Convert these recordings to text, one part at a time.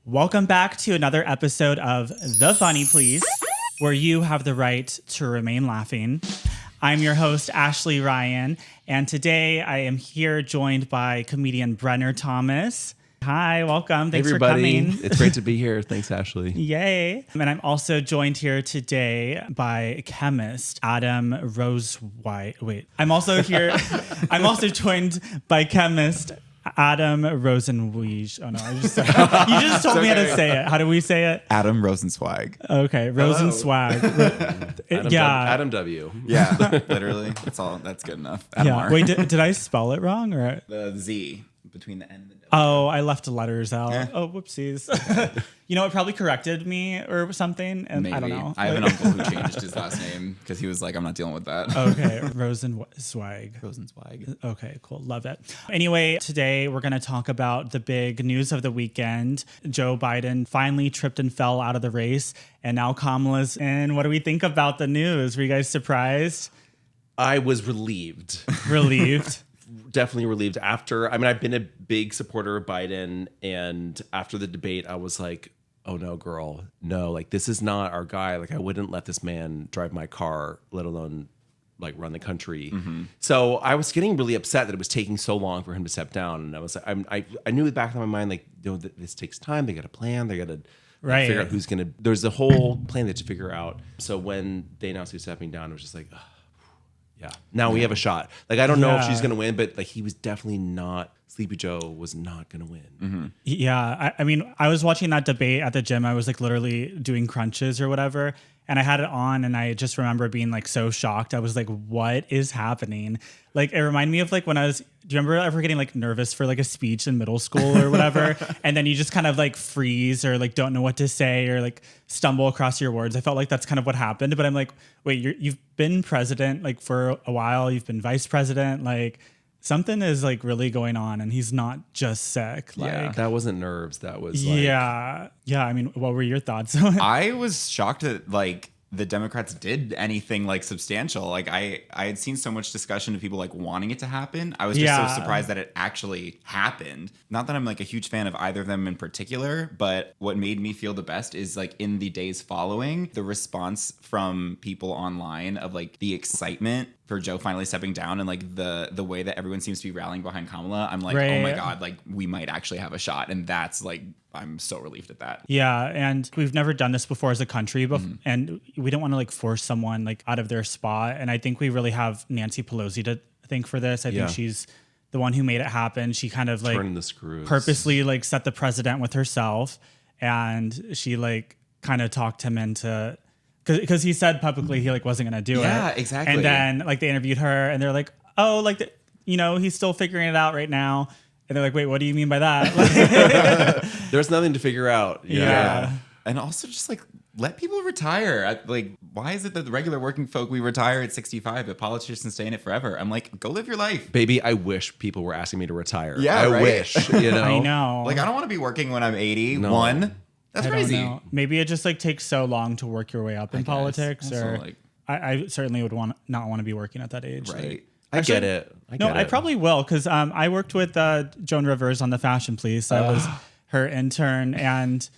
Welcome back to another episode of The Funny Please, where you have the right to remain laughing. I'm your host, Ashley Ryan, and today I am here joined by comedian Brenner Thomas. Hi, welcome. Thanks for coming. It's great to be here. Thanks, Ashley. Yay. And I'm also joined here today by chemist Adam Rosenzweig. Wait, I'm also joined by chemist Adam Rosenzweig. Oh no, you just told me how to say it. How do we say it? Adam Rosenzweig. Okay, Rosenzweig. Adam W. Yeah, literally. That's good enough. Adam Yeah. R. Wait, did I spell it wrong or? The Z between the N and the W. Oh, I left the letters out. Yeah. Oh, whoopsies. You know, it probably corrected me or something, and Maybe. I don't know. I have an uncle who changed his last name because he was like, I'm not dealing with that. Okay, Rosenzweig. Rosenzweig. Okay, cool. Love it. Anyway, today we're going to talk about the big news of the weekend. Joe Biden finally tripped and fell out of the race, and now Kamala's in. What do we think about the news? Were you guys surprised? I was relieved. Relieved? Definitely relieved. I've been a big supporter of Biden, and after the debate, I was like, oh no, girl, no, like this is not our guy. Like I wouldn't let this man drive my car, let alone like run the country. Mm-hmm. So I was getting really upset that it was taking so long for him to step down. And I was like, I knew in the back of my mind, like, you know, this takes time. They got a plan. They got to figure out who's going to, there's a whole plan that to figure out. So when they announced he was stepping down, it was just like, yeah, now we have a shot. Like, I don't know if she's going to win, but like he was definitely not, Sleepy Joe was not going to win. Mm-hmm. Yeah. I mean, I was watching that debate at the gym. I was like literally doing crunches or whatever. And I had it on and I just remember being like so shocked. I was like, what is happening? Like, it reminded me of like when do you remember ever getting like nervous for like a speech in middle school or whatever? And then you just kind of like freeze or like don't know what to say or like stumble across your words. I felt like that's kind of what happened. But I'm like, wait, you've been president like for a while. You've been vice president. Like something is like really going on and he's not just sick. Like, Yeah, that wasn't nerves. That was like, yeah. I mean, what were your thoughts? I was shocked that like the Democrats did anything like substantial. Like I had seen so much discussion of people like wanting it to happen. I was just so surprised that it actually happened. Not that I'm like a huge fan of either of them in particular, but what made me feel the best is like in the days following, the response from people online of like the excitement for Joe finally stepping down and like the way that everyone seems to be rallying behind Kamala. I'm like, oh my God, like we might actually have a shot. And that's like, I'm so relieved at that. Yeah, and we've never done this before as a country, and we don't want to like force someone like out of their spot. And I think we really have Nancy Pelosi to thank for this. I think she's the one who made it happen. She kind of like turning the screws. Purposely like set the precedent with herself, and she like kind of talked him into because he said publicly he like wasn't going to do it. Yeah, exactly. And then like they interviewed her, and they're like, oh, like he's still figuring it out right now. And they're like, wait, what do you mean by that? There's nothing to figure out. Yeah. And also just like let people retire. Like, why is it that the regular working folk, we retire at 65, but politicians stay in it forever? I'm like, go live your life. Baby, I wish people were asking me to retire. Yeah, I right? wish, you know. I know. Like, I don't want to be working when I'm 81. No. That's I crazy. don't know. Maybe it just like takes so long to work your way up in politics, Also, or like, I certainly would not want to be working at that age. right. Like, I get it. I probably will because I worked with Joan Rivers on The Fashion Police. I was her intern, and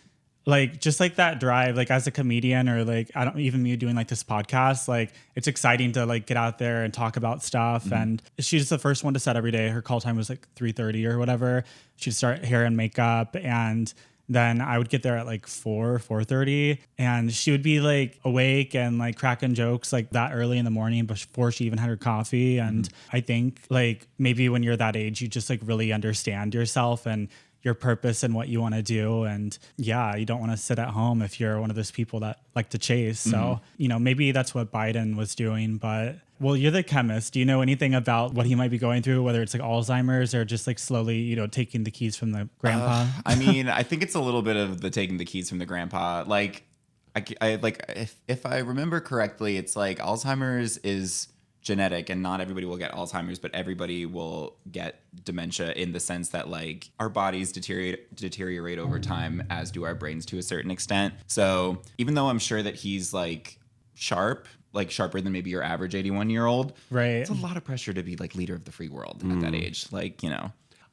like just like that drive, like as a comedian or like I don't even me doing like this podcast, like it's exciting to like get out there and talk about stuff. And she's the first one to set every day. Her call time was like 3:30 or whatever. She'd start hair and makeup, and then I would get there at like 4:30, and she would be like awake and like cracking jokes like that early in the morning before she even had her coffee. And I think like maybe when you're that age, you just like really understand yourself and your purpose and what you want to do. And yeah, you don't want to sit at home if you're one of those people that like to chase. So, maybe that's what Biden was doing, but well, you're the chemist. Do you know anything about what he might be going through, whether it's like Alzheimer's or just like slowly, taking the keys from the grandpa? I mean, I think it's a little bit of the taking the keys from the grandpa. Like, I like if I remember correctly, it's like Alzheimer's is genetic and not everybody will get Alzheimer's, but everybody will get dementia in the sense that like our bodies deteriorate over time, as do our brains to a certain extent. So even though I'm sure that he's like sharp, like sharper than maybe your average 81-year-old, right? It's a lot of pressure to be like leader of the free world at that age. Like,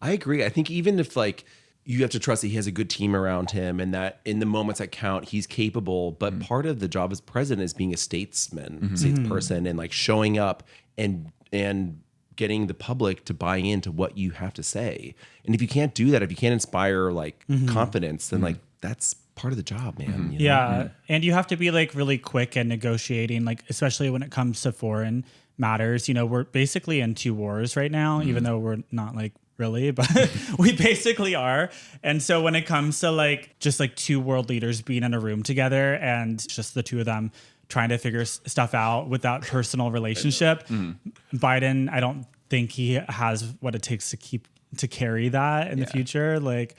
I agree. I think even if like you have to trust that he has a good team around him and that in the moments that count, he's capable. But part of the job as president is being a statesman, statesperson, and like showing up and getting the public to buy into what you have to say. And if you can't do that, if you can't inspire like confidence, then like that's part of the job, man. You know? Yeah. And you have to be like really quick in negotiating, like especially when it comes to foreign matters. You know, we're basically in 2 wars right now, even though we're not like really, but we basically are. And so when it comes to like just like 2 world leaders being in a room together and just the 2 of them trying to figure stuff out without personal relationship, Biden, I don't think he has what it takes to carry that in the future. Like,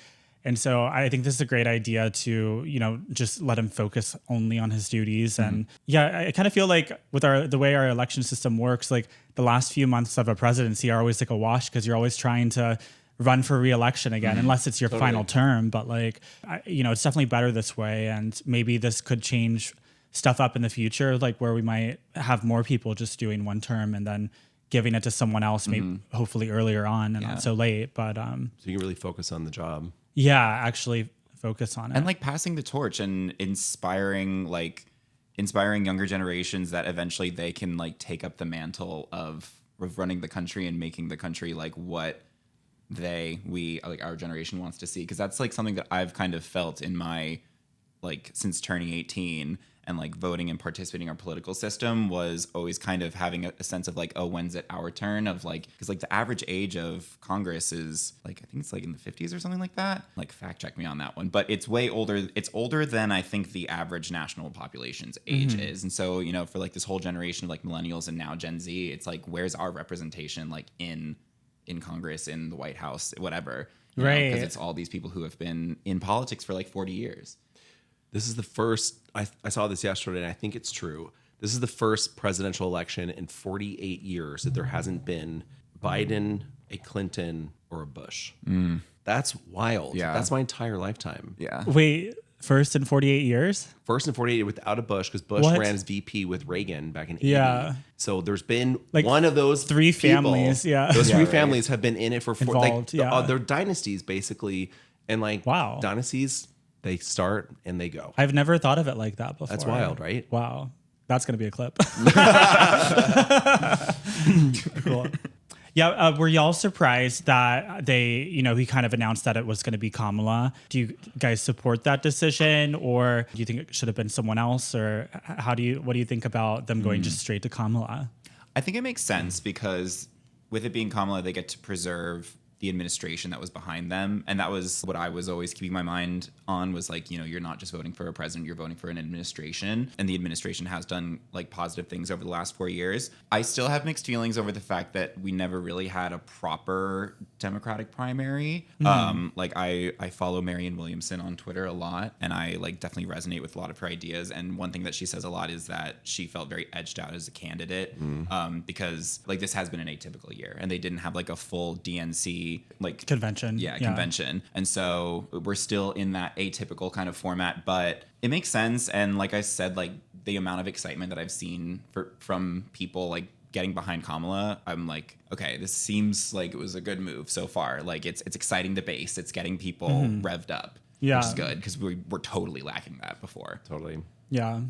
and so I think this is a great idea to, you know, just let him focus only on his duties. And I kind of feel like with the way our election system works, like the last few months of a presidency are always like a wash because you're always trying to run for re-election again, unless it's your final term. But like, you know, it's definitely better this way. And maybe this could change stuff up in the future, like where we might have more people just doing 1 term and then giving it to someone else, maybe hopefully earlier on and not so late. But so you can really focus on the job. Yeah, actually focus on it. And like passing the torch and inspiring younger generations that eventually they can like take up the mantle of running the country and making the country like what we like our generation wants to see. Because that's like something that I've kind of felt in my like since turning 18 and like voting and participating in our political system was always kind of having a sense of like, oh, when's it our turn? Of like, because like the average age of Congress is like, I think it's like in the 50s or something like that. Like fact check me on that one, but it's way older. It's older than I think the average national population's age is. And so, you know, for like this whole generation of like millennials and now Gen Z, it's like, where's our representation like in Congress, in the White House, whatever, right? Because it's all these people who have been in politics for like 40 years. This is the first, I saw this yesterday and I think it's true. This is the first presidential election in 48 years that there hasn't been Biden, a Clinton, or a Bush. That's wild. Yeah. That's my entire lifetime. Yeah. Wait, first in 48 years? First in 48 without a Bush, because Bush ran as VP with Reagan back in 80. Yeah. So there's been like one of those 3 people, families. Those 3 families have been in it for Involved, they're dynasties basically. And like dynasties, they start and they go. I've never thought of it like that before. That's wild, right? Wow. That's going to be a clip. Cool. Yeah. Were y'all surprised that he kind of announced that it was going to be Kamala? Do you guys support that decision, or do you think it should have been someone else, or what do you think about them going just straight to Kamala? I think it makes sense because with it being Kamala, they get to preserve the administration that was behind them. And that was what I was always keeping my mind on, was like, you know, you're not just voting for a president, you're voting for an administration. And the administration has done like positive things over the last 4 years. I still have mixed feelings over the fact that we never really had a proper Democratic primary. Like I follow Marianne Williamson on Twitter a lot, and I like definitely resonate with a lot of her ideas. And one thing that she says a lot is that she felt very edged out as a candidate because like this has been an atypical year and they didn't have like a full DNC like convention. Convention. And so we're still in that atypical kind of format, but it makes sense. And like I said, like the amount of excitement that I've seen from people like getting behind Kamala, I'm like, okay, this seems like it was a good move so far. Like it's exciting the base, it's getting people revved up, which is good because we were totally lacking that before. Totally. Yeah.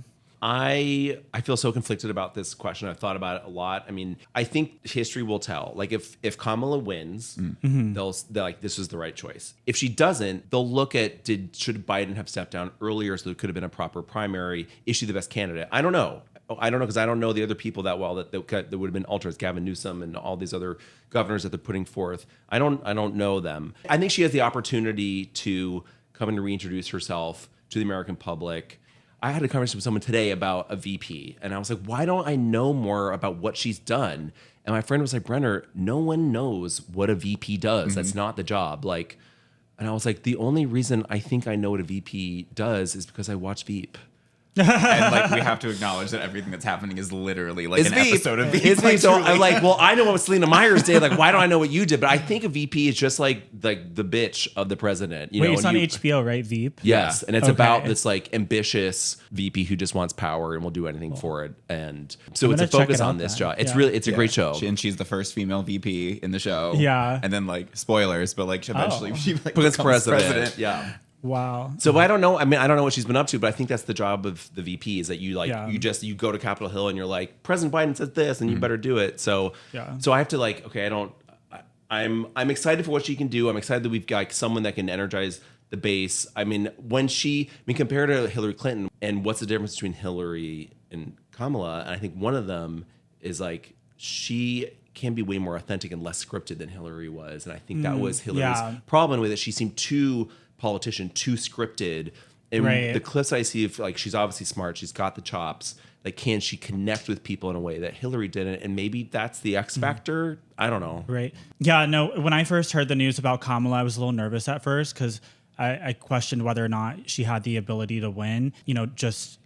I feel so conflicted about this question. I've thought about it a lot. I mean, I think history will tell. Like if Kamala wins, they're like, this is the right choice. If she doesn't, they'll look at should Biden have stepped down earlier so there could have been a proper primary? Is she the best candidate? I don't know because I don't know the other people that well that would have been alternatives, Gavin Newsom and all these other governors that they're putting forth. I don't know them. I think she has the opportunity to come and reintroduce herself to the American public. I had a conversation with someone today about a VP, and I was like, why don't I know more about what she's done? And my friend was like, Brenner, no one knows what a VP does. That's not the job. Like, and I was like, the only reason I think I know what a VP does is because I watch Veep. And like we have to acknowledge that everything that's happening is literally like an episode of Veep. It's Veep. So I'm like, well, I know what Selena Meyer's did. Like, why don't I know what you did? But I think a VP is just like the bitch of the president. You know, it's on HBO, right? Veep. Yes, and it's about this like ambitious VP who just wants power and will do anything for it. And so it's a focus on this job. It's really a great show. And she's the first female VP in the show. Yeah. And then like spoilers, but like eventually she like becomes becomes president. Yeah. Wow. So I don't know. I mean, I don't know what she's been up to, but I think that's the job of the VP is that you like you go to Capitol Hill and you're like, President Biden said this, and you better do it. So I have to like, okay, I'm excited for what she can do. I'm excited that we've got someone that can energize the base. I mean, compared to Hillary Clinton, and what's the difference between Hillary and Kamala? And I think one of them is like she can be way more authentic and less scripted than Hillary was, and I think that was Hillary's problem with it. She seemed too politician, too scripted. And the clips I see of like she's obviously smart, she's got the chops. Like, can she connect with people in a way that Hillary didn't? And maybe that's the X factor. I don't know. Right. Yeah. No. When I first heard the news about Kamala, I was a little nervous at first because I questioned whether or not she had the ability to win. You know,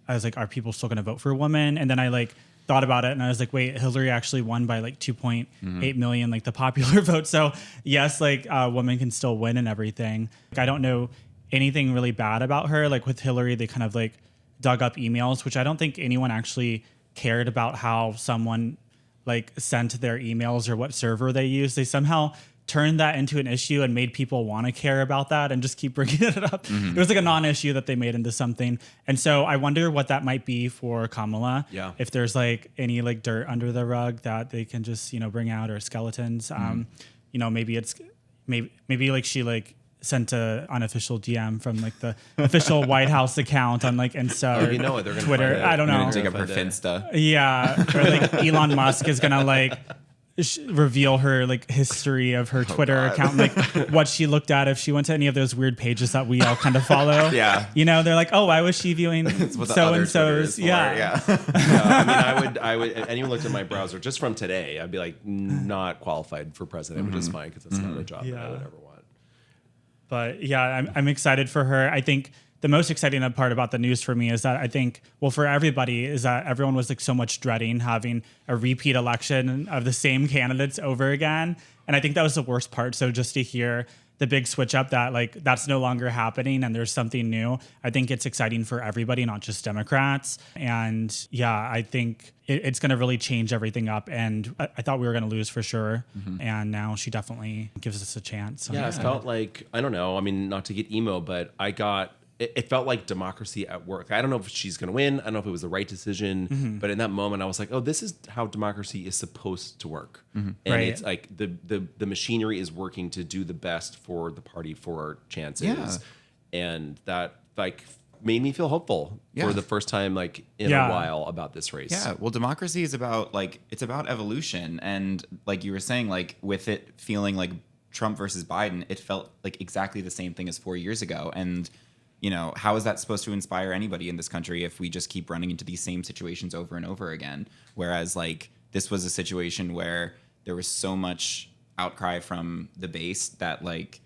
I was like, are people still going to vote for a woman? And then I like thought about it and I was like, wait, Hillary actually won by like 2.8 million, like the popular vote. So yes, like women can still win and everything. Like, I don't know anything really bad about her. Like with Hillary, they kind of like dug up emails, which I don't think anyone actually cared about how someone like sent their emails or what server they used. They somehow turned that into an issue and made people want to care about that and just keep bringing it up. It was like a non-issue that they made into something. And so I wonder what that might be for Kamala. Yeah. If there's like any like dirt under the rug that they can just, you know, bring out, or skeletons. You know, maybe like she like sent a unofficial DM from like the official White House account on like Insta or Twitter. I don't know. Dig up her Finsta. Yeah. Or like Elon Musk is gonna like reveal her like history of her Twitter account, like what she looked at if she went to any of those weird pages that we all kind of follow. Yeah. You know, they're like, oh, why was she viewing so and so's? Yeah. I mean, I would. Anyone looked at my browser just from today, I'd be like, not qualified for president, which is fine because that's not a job that I would ever want. But yeah, I'm excited for her. I think the most exciting part about the news for me is that I think, well, for everybody, is that everyone was like so much dreading having a repeat election of the same candidates over again. And I think that was the worst part. So just to hear the big switch up that like that's no longer happening and there's something new, I think it's exciting for everybody, not just Democrats. And yeah, I think it's going to really change everything up. And I thought we were going to lose for sure. And now she definitely gives us a chance. So yeah, it felt like, I don't know. I mean, not to get emo, but it felt like democracy at work. I don't know if she's going to win. I don't know if it was the right decision. But in that moment, I was like, oh, this is how democracy is supposed to work. And it's like the machinery is working to do the best for the party for chances. Yeah. And that like made me feel hopeful for the first time like in a while about this race. Yeah. Well, democracy is about like, it's about evolution. And like you were saying, like with it feeling like Trump versus Biden, it felt like exactly the same thing as 4 years ago. And you know, how is that supposed to inspire anybody in this country if we just keep running into these same situations over and over again? Whereas, like, this was a situation where there was so much outcry from the base that, like,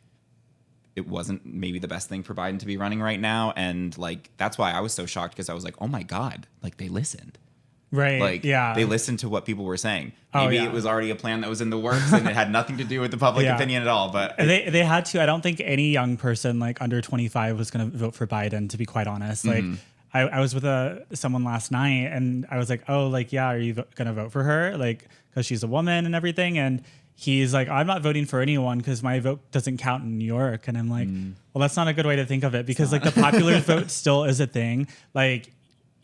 it wasn't maybe the best thing for Biden to be running right now. And, like, that's why I was so shocked, because I was like, oh, my God, like, they listened. Right. Like, yeah. they listened to what people were saying. Maybe it was already a plan that was in the works and it had nothing to do with the public opinion at all. But they had to. I don't think any young person like under 25 was going to vote for Biden, to be quite honest. Like I was with someone last night and I was like, oh, like, yeah, are you going to vote for her? Like, because she's a woman and everything. And he's like, I'm not voting for anyone because my vote doesn't count in New York. And I'm like, well, that's not a good way to think of it, because like the popular vote still is a thing. Like,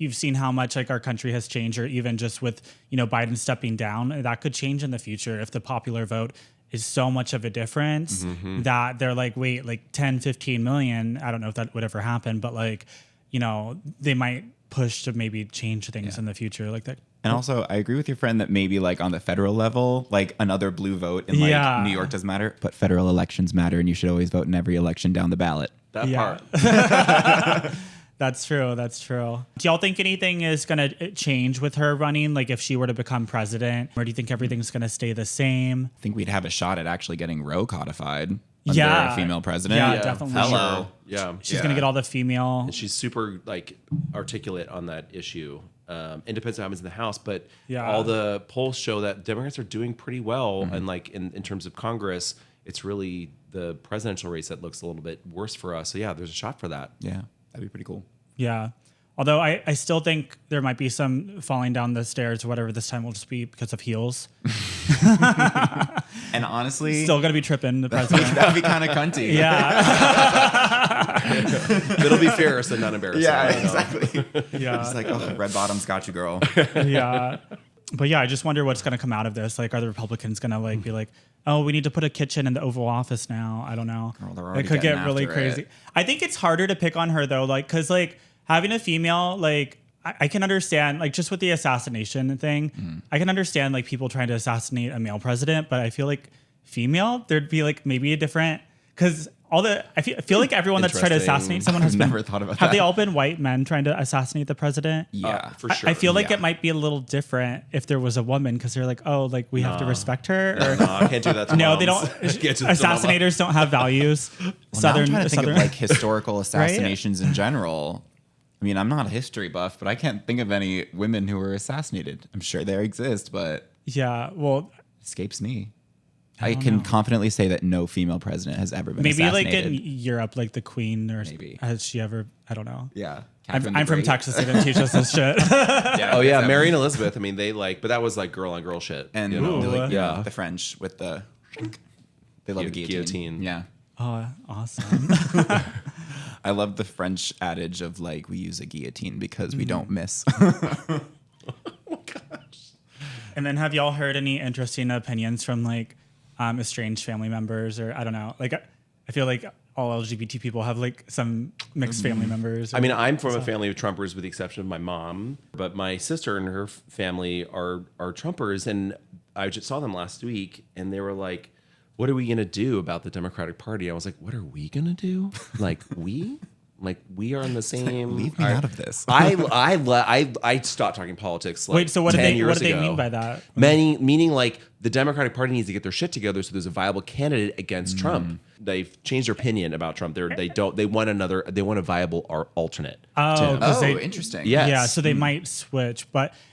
you've seen how much like our country has changed, or even just with, you know, Biden stepping down, that could change in the future if the popular vote is so much of a difference that they're like, wait, like 10, 15 million. I don't know if that would ever happen, but like, you know, they might push to maybe change things in the future like that. And also, I agree with your friend that maybe like on the federal level, like another blue vote in like New York does matter, but federal elections matter, and you should always vote in every election down the ballot. That part. That's true. That's true. Do y'all think anything is going to change with her running? Like if she were to become president, or do you think everything's going to stay the same? I think we'd have a shot at actually getting Roe codified. under a female president. Yeah, definitely. Hello. Yeah. She's gonna get all the female. And she's super like articulate on that issue. It depends on what happens in the House, but all the polls show that Democrats are doing pretty well. And like in terms of Congress, it's really the presidential race that looks a little bit worse for us. So yeah, there's a shot for that. Yeah, that'd be pretty cool. Yeah. Although I still think there might be some falling down the stairs or whatever. This time will just be because of heels. And honestly, Still going to be tripping the president. that'd be kind of cunty. Yeah. It'll be fierce and not embarrassing. Yeah, exactly. Yeah. It's like, oh, red bottoms got you, girl. Yeah. But yeah, I just wonder what's going to come out of this. Like, are the Republicans going to like be like, oh, we need to put a kitchen in the Oval Office now? I don't know. Girl, they're It already could get getting really after crazy. it. I think it's harder to pick on her though, like, cause like having a female, like I can understand, like just with the assassination thing, I can understand like people trying to assassinate a male president, but I feel like female, there'd be like maybe a different, cause I feel like everyone that's tried to Interesting. assassinate someone has Never thought about have that. they all been white men trying to assassinate the president? Yeah, for sure. I feel like Yeah. it might be a little different if there was a woman because they're like, oh, like we have to respect her. Or, No, I can't do that to no, moms. they don't. I can't do that to mama. Assassinators don't have values. Well, now I'm trying to think Southern. of like historical assassinations in general. I mean, I'm not a history buff, but I can't think of any women who were assassinated. I'm sure there exist, but Yeah, well, escapes me. I can confidently say that no female president has ever been maybe like assassinated. in Europe, like the Queen, or Maybe. has she ever? I don't know. Yeah. I'm Catherine the from Great. Texas. They didn't teach us this shit. Yeah, Oh yeah, except- Mary and Elizabeth. I mean, they like, but that was like girl on girl shit. And you know? like, you know, yeah, the French with the they love the guillotine. Guillotine. Yeah. Oh, awesome. I love the French adage of like we use a guillotine because we don't miss. And then have y'all heard any interesting opinions from like estranged family members, or I don't know, like I feel like all LGBT people have like some mixed family members. I mean, I'm from a family of Trumpers with the exception of my mom, but my sister and her family are Trumpers, and I just saw them last week, and they were like, "What are we gonna do about the Democratic Party?" I was like, "What are we gonna do? Like we?" Like we are in the same. Leave me out of this. I stopped talking politics. Like wait, so what 10 did they years mean ago. by that? Meaning like the Democratic Party needs to get their shit together so there's a viable candidate against Trump. They've changed their opinion about Trump. They want a viable alternate. Oh, to- 'cause Oh, interesting. Yes. Yeah, so they might switch,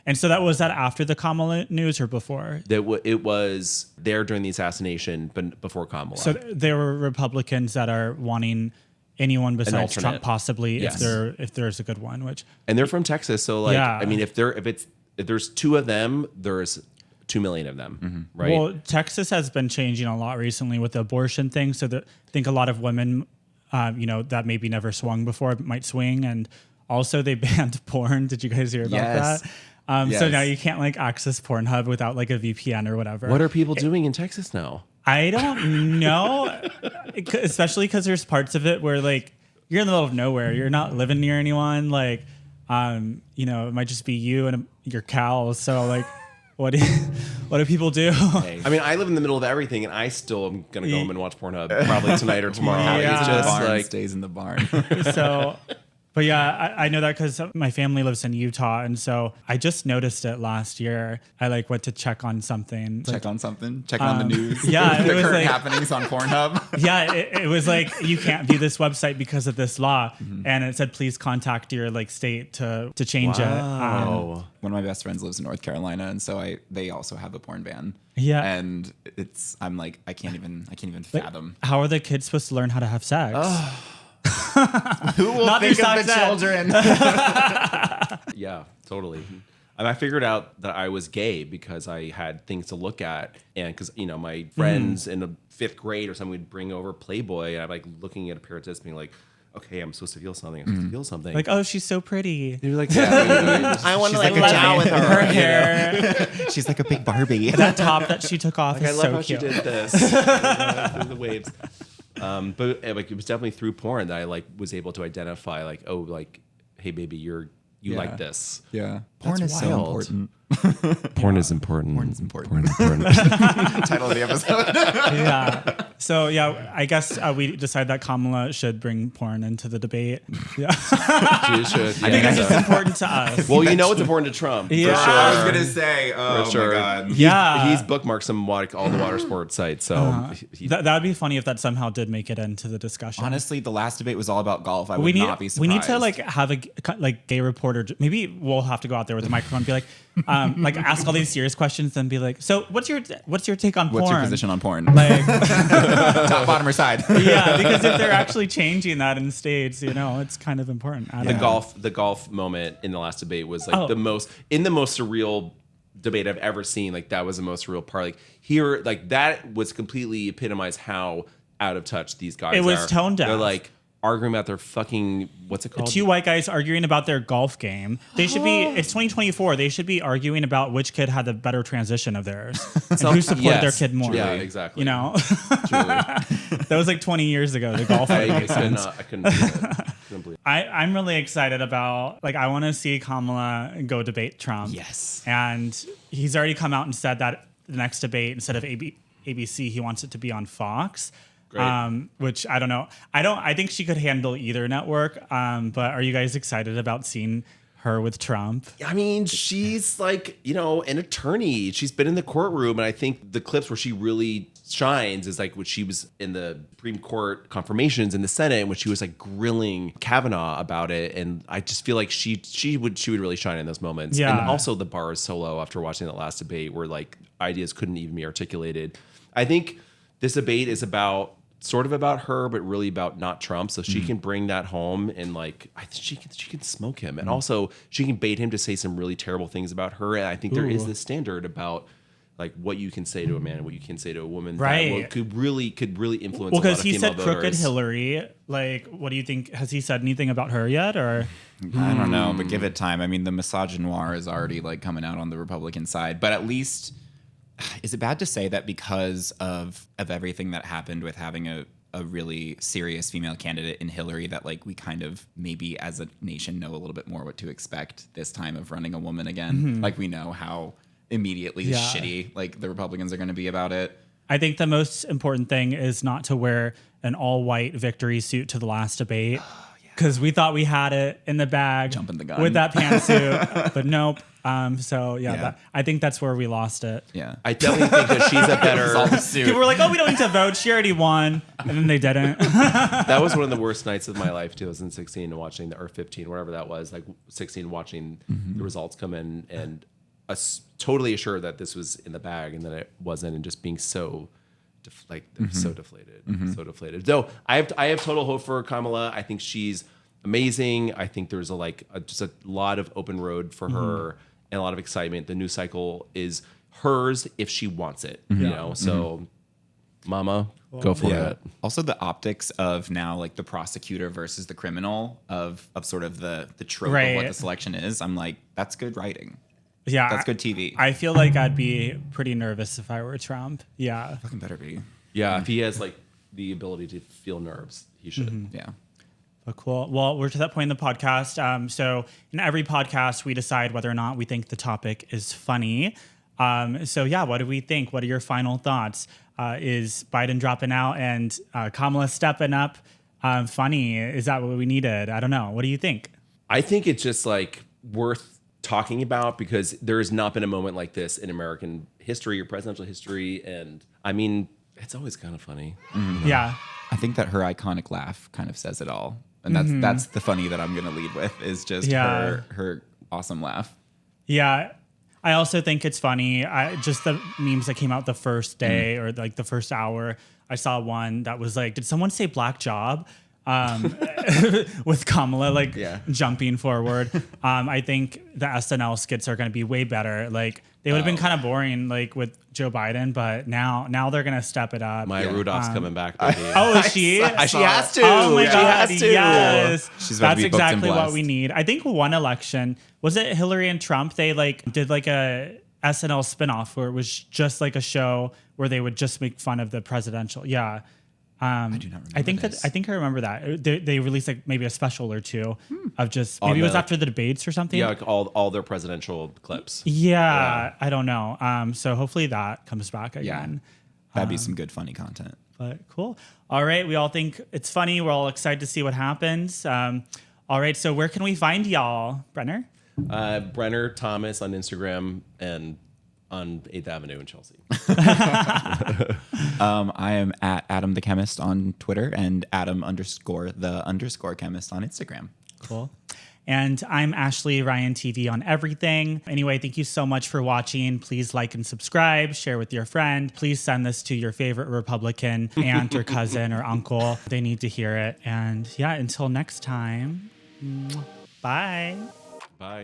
and so was that after the Kamala news or before? it was there during the assassination, but before Kamala. So there were Republicans that are wanting anyone besides Trump, alternate. possibly Yes. if there's a good one. Which and they're from Texas, so like Yeah. I mean, if there's two of them, there's 2 million of them, right? well, Texas has been changing a lot recently with the abortion thing. So I think a lot of women, that maybe never swung before might swing, and also they banned porn. Did you guys hear about Yes. that? So Yes. now you can't like access Pornhub without like a VPN or whatever. What are people doing in Texas now? I don't know, especially because there's parts of it where like you're in the middle of nowhere. You're not living near anyone. Like, it might just be you and your cows. So like, what do people do? I mean, I live in the middle of everything, and I still am gonna go home and watch Pornhub probably tonight or tomorrow. Yeah. It's just barn like stays in the barn. So, but yeah, I know that because my family lives in Utah, and so I just noticed it last year. I like went to check on something. Check on something. Check on the news. yeah, the it was current like- happenings on Pornhub. Yeah, it was like you can't view this website because of this law, and it said please contact your like state to change it. wow. One of my best friends lives in North Carolina, and so they also have a porn ban. Yeah. and I'm like I can't even fathom. How are the kids supposed to learn how to have sex? Who will Not think through of the sex ed. children? Yeah, totally. I figured out that I was gay because I had things to look at, and because my friends in the 5th grade or something would bring over Playboy, and I'm like looking at a pair of tits, being like, okay, I'm supposed to feel something. I'm supposed to feel something. Like, oh, she's so pretty. you're like, yeah, I want to like like a let giant- out with Her hair, She's like a big Barbie. that top that she took off Like, I is love so how cute. she did this. The waves. But like it was definitely through porn that I like was able to identify like, oh, like, hey baby, you Yeah. like this. Yeah, porn That's is so wild. important. Porn is important. Porn is important. Porn is important. Title of the episode. Yeah. So yeah, I guess we decide that Kamala should bring porn into the debate. Yeah. She should. I think it's just important to us. Well, you know it's important to Trump. Yeah. For sure. I was gonna say, oh For sure. my god. Yeah. He's bookmarked some all the water sports sites. So That would be funny if that somehow did make it into the discussion. Honestly, the last debate was all about golf. I would we need not be surprised. we need to like have a like gay reporter. Maybe we'll have to go out there with a microphone and be like ask all these serious questions, then be like, so what's your take on porn? What's your position on porn? Like, Top, bottom, or side? yeah, because if they're actually changing that in states, it's kind of important. the golf moment in the last debate was like the most surreal debate I've ever seen. Like that was the most surreal part. Like here, like that was completely epitomized how out of touch these guys are. It was tone deaf. They're like arguing about their fucking, what's it called? Two white guys arguing about their golf game. They should be. It's 2024. They should be arguing about which kid had the better transition of theirs and who supported their kid more. Yeah, exactly. That was like 20 years ago. The golf. I couldn't believe it. I'm really excited about, like, I want to see Kamala go debate Trump. Yes. And he's already come out and said that the next debate, instead of ABC, he wants it to be on Fox. Great. Which I don't know. I think she could handle either network. But are you guys excited about seeing her with Trump? I mean, she's like, an attorney. She's been in the courtroom, and I think the clips where she really shines is like when she was in the Supreme Court confirmations in the Senate, and when she was like grilling Kavanaugh about it. And I just feel like she would really shine in those moments. Yeah. And also the bar is so low after watching that last debate where like ideas couldn't even be articulated. I think this debate is sort of about her, but really about not Trump. So she can bring that home, and like I think she can smoke him, and also she can bait him to say some really terrible things about her. And I think there is this standard about like what you can say to a man, what you can say to a woman, right? That could really influence. Well, because he said crooked Hillary. Like, what do you think? Has he said anything about her yet, or? I don't know, but give it time. I mean, the misogynoir is already like coming out on the Republican side, but at least. Is it bad to say that because of everything that happened with having a really serious female candidate in Hillary, that like we kind of maybe as a nation know a little bit more what to expect this time of running a woman again? Mm-hmm. Like we know how immediately shitty like the Republicans are going to be about it. I think the most important thing is not to wear an all-white victory suit to the last debate, because we thought we had it in the bag, jumping the gun with that pantsuit, but nope. I think that's where we lost it. Yeah, I definitely think that she's a better. People were like, "Oh, we don't need to vote. She already won," and then they didn't. That was one of the worst nights of my life, 2016, watching or 15, whatever that was, like 16, watching the results come in, and totally assured that this was in the bag, and then it wasn't, and just being so. So deflated. So I have total hope for Kamala. I think she's amazing. I think there's just a lot of open road for her and a lot of excitement. The new cycle is hers if she wants it. So mama, go for it. Also the optics of now like the prosecutor versus the criminal of sort of the trope of what the selection is. I'm like, that's good writing. Yeah, that's good TV. I feel like I'd be pretty nervous if I were Trump. Yeah, fucking better be. Yeah, if he has like the ability to feel nerves, he should. Yeah. But cool. Well, we're to that point in the podcast. So in every podcast, we decide whether or not we think the topic is funny. What do we think? What are your final thoughts? Is Biden dropping out and Kamala stepping up funny? Is that what we needed? I don't know. What do you think? I think it's just like worth talking about because there has not been a moment like this in American history or presidential history. And I mean, it's always kind of funny. Mm-hmm. Yeah. I think that her iconic laugh kind of says it all. And that's the funny that I'm going to lead with is just her awesome laugh. Yeah. I also think it's funny. Just the memes that came out the first day or like the first hour, I saw one that was like, did someone say black job? With Kamala jumping forward. I think the SNL skits are going to be way better. Like they would have been kind of boring like with Joe Biden, but now they're going to step it up. Maya Rudolph's coming back. Baby. Oh, is she? She has to. Oh my God, she has to. yes. That's exactly what we need. I think one election, was it Hillary and Trump? They did a SNL spinoff where it was just like a show where they would just make fun of the presidential. Yeah. I do not remember I think I remember that. They released like maybe a special or two of just maybe it was after the debates or something. Yeah, like all their presidential clips. Yeah, I don't know. So hopefully that comes back again. That'd be some good funny content. But cool. All right. We all think it's funny. We're all excited to see what happens. All right. So where can we find y'all, Brenner? Brenner Thomas on Instagram and on 8th Avenue in Chelsea. I am at Adam the Chemist on Twitter and Adam_the_chemist on Instagram. Cool. And I'm Ashley Ryan TV on everything. Anyway, thank you so much for watching. Please like and subscribe, share with your friend. Please send this to your favorite Republican aunt or cousin or uncle. They need to hear it. And yeah, until next time, bye. Bye.